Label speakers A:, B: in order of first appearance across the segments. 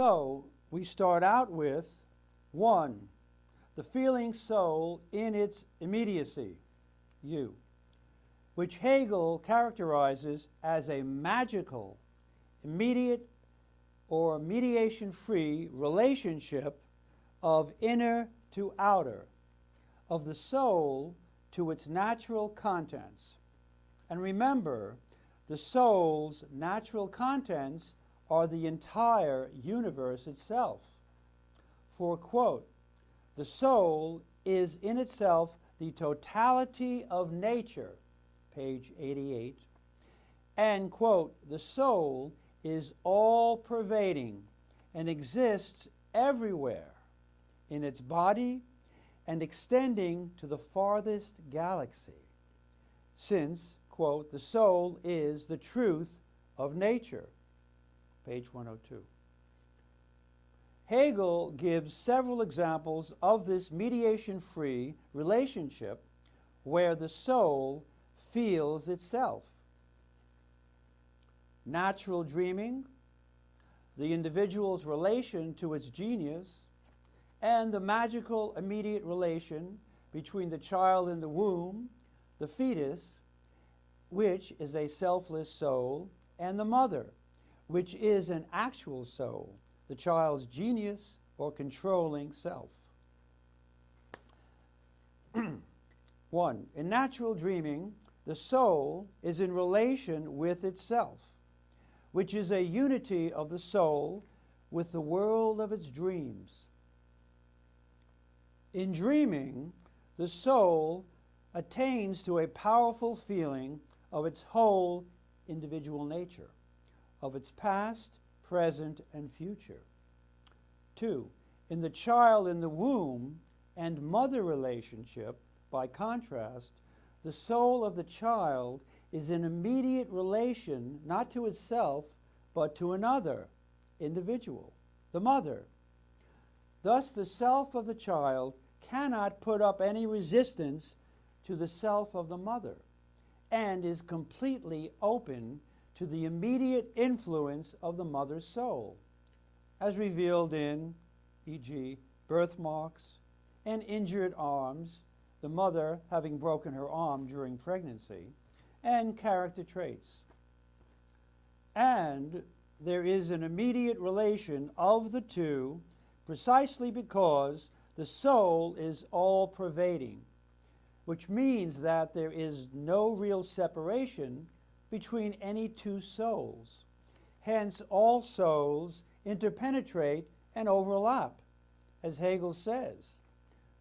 A: So we start out with 1, the feeling soul in its immediacy, you, which Hegel characterizes as a magical, immediate, or mediation-free relationship of inner to outer, of the soul to its natural contents. And remember, the soul's natural contents are the entire universe itself. For, quote, the soul is in itself the totality of nature, page 88, and, quote, the soul is all-pervading and exists everywhere in its body and extending to the farthest galaxy, since, quote, the soul is the truth of nature, page 102. Hegel gives several examples of this mediation-free relationship where the soul feels itself. Natural dreaming, the individual's relation to its genius, and the magical immediate relation between the child in the womb, the fetus, which is a selfless soul, and the mother, which is an actual soul, the child's genius or controlling self. 1. In natural dreaming, the soul is in relation with itself, which is a unity of the soul with the world of its dreams. In dreaming, the soul attains to a powerful feeling of its whole individual nature, of its past, present, and future. 2. In the child in the womb and mother relationship, by contrast, the soul of the child is in immediate relation not to itself, but to another individual, the mother. Thus, the self of the child cannot put up any resistance to the self of the mother and is completely open to the immediate influence of the mother's soul, as revealed in, e.g., birthmarks and injured arms, the mother having broken her arm during pregnancy, and character traits. And there is an immediate relation of the two precisely because the soul is all-pervading, which means that there is no real separation between any two souls. Hence, all souls interpenetrate and overlap, as Hegel says.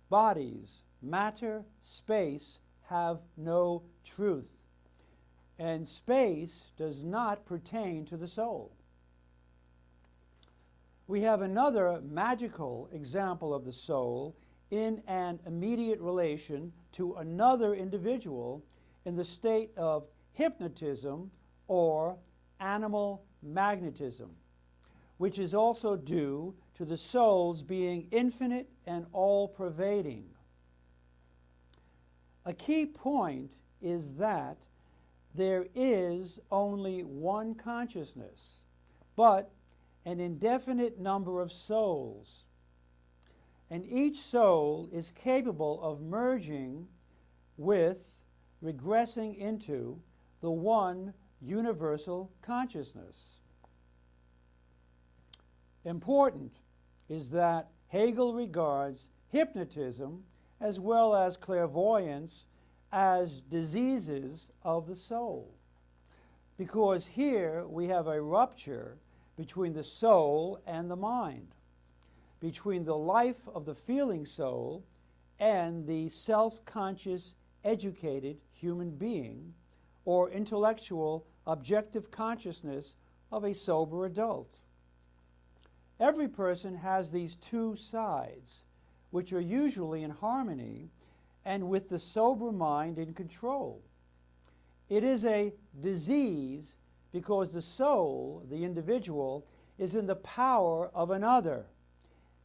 A: Bodies, matter, space have no truth, and space does not pertain to the soul. We have another magical example of the soul in an immediate relation to another individual in the state of hypnotism or animal magnetism, which is also due to the soul's being infinite and all-pervading. A key point is that there is only one consciousness, but an indefinite number of souls, and each soul is capable of merging with, regressing into, the one universal consciousness. Important is that Hegel regards hypnotism as well as clairvoyance as diseases of the soul, because here we have a rupture between the soul and the mind, between the life of the feeling soul and the self-conscious, educated human being, or intellectual, objective consciousness of a sober adult. Every person has these two sides, which are usually in harmony and with the sober mind in control. It is a disease because the soul, the individual, is in the power of another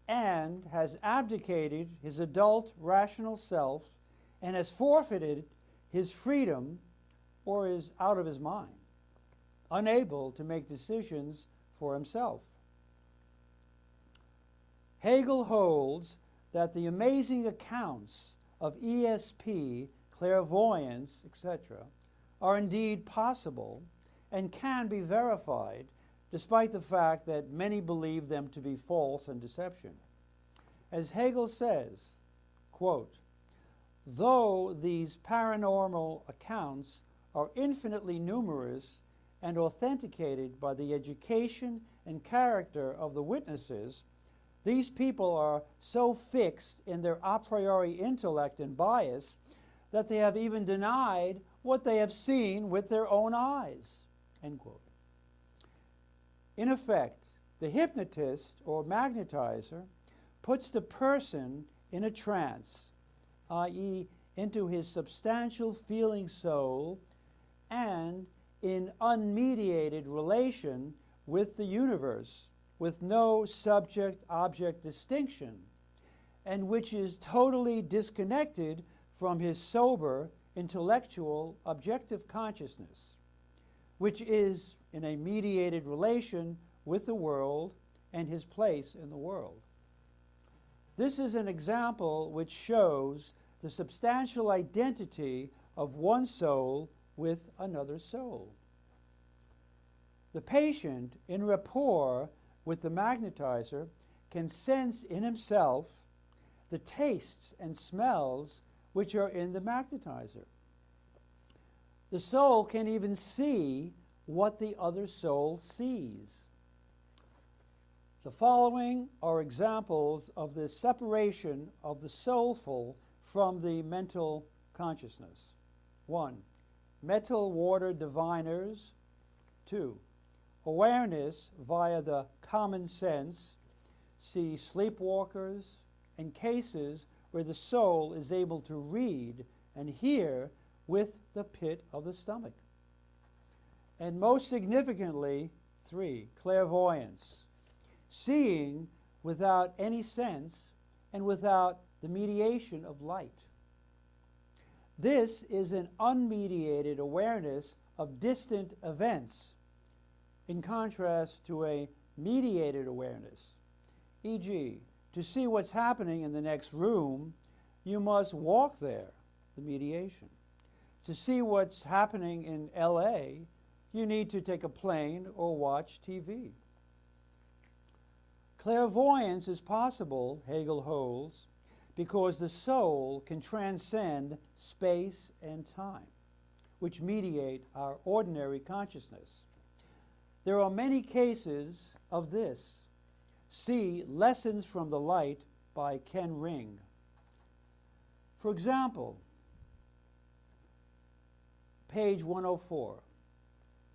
A: and has abdicated his adult rational self and has forfeited his freedom or is out of his mind, unable to make decisions for himself. Hegel holds that the amazing accounts of ESP, clairvoyance, etc., are indeed possible and can be verified, despite the fact that many believe them to be false and deception. As Hegel says, quote, "Though these paranormal accounts are infinitely numerous and authenticated by the education and character of the witnesses, these people are so fixed in their a priori intellect and bias that they have even denied what they have seen with their own eyes." End quote. In effect, the hypnotist or magnetizer puts the person in a trance, i.e., into his substantial feeling soul and in unmediated relation with the universe, with no subject-object distinction, and which is totally disconnected from his sober, intellectual, objective consciousness, which is in a mediated relation with the world and his place in the world. This is an example which shows the substantial identity of one soul with another soul. The patient, in rapport with the magnetizer, can sense in himself the tastes and smells which are in the magnetizer. The soul can even see what the other soul sees. The following are examples of the separation of the soulful from the mental consciousness. 1. Metal water diviners. 2. Awareness via the common sense. See sleepwalkers and cases where the soul is able to read and hear with the pit of the stomach. And most significantly, 3. Clairvoyance. Seeing without any sense and without the mediation of light. This is an unmediated awareness of distant events, in contrast to a mediated awareness. E.g., to see what's happening in the next room, you must walk there, the mediation. To see what's happening in L.A., you need to take a plane or watch TV. Clairvoyance is possible, Hegel holds, because the soul can transcend space and time, which mediate our ordinary consciousness. There are many cases of this. See Lessons from the Light by Ken Ring. For example, page 104,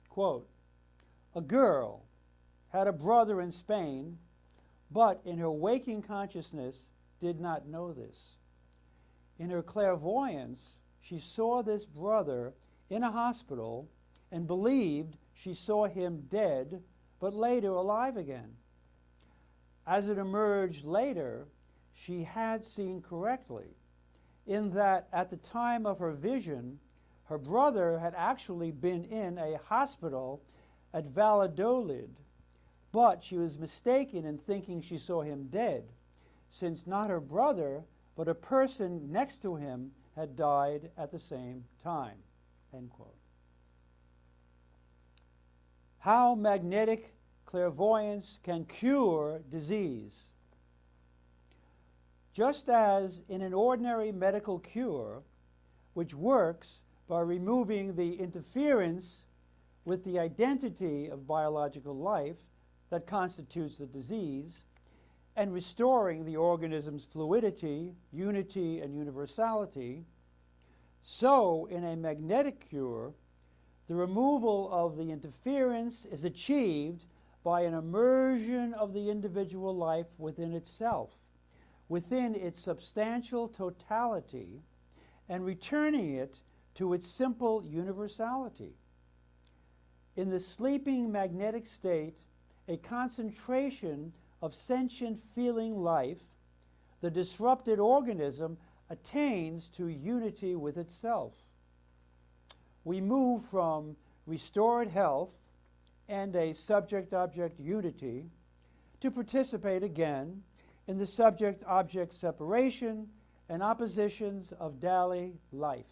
A: quote, "A girl had a brother in Spain, but in her waking consciousness did not know this. In her clairvoyance, she saw this brother in a hospital and believed she saw him dead, but later alive again. As it emerged later, she had seen correctly, in that at the time of her vision, her brother had actually been in a hospital at Valladolid, but she was mistaken in thinking she saw him dead, since not her brother, but a person next to him had died at the same time." End quote. How magnetic clairvoyance can cure disease. Just as in an ordinary medical cure, which works by removing the interference with the identity of biological life that constitutes the disease, and restoring the organism's fluidity, unity, and universality, so in a magnetic cure, the removal of the interference is achieved by an immersion of the individual life within itself, within its substantial totality, and returning it to its simple universality. In the sleeping magnetic state, a concentration of sentient feeling life, the disrupted organism attains to unity with itself. We move from restored health and a subject-object unity to participate again in the subject-object separation and oppositions of daily life.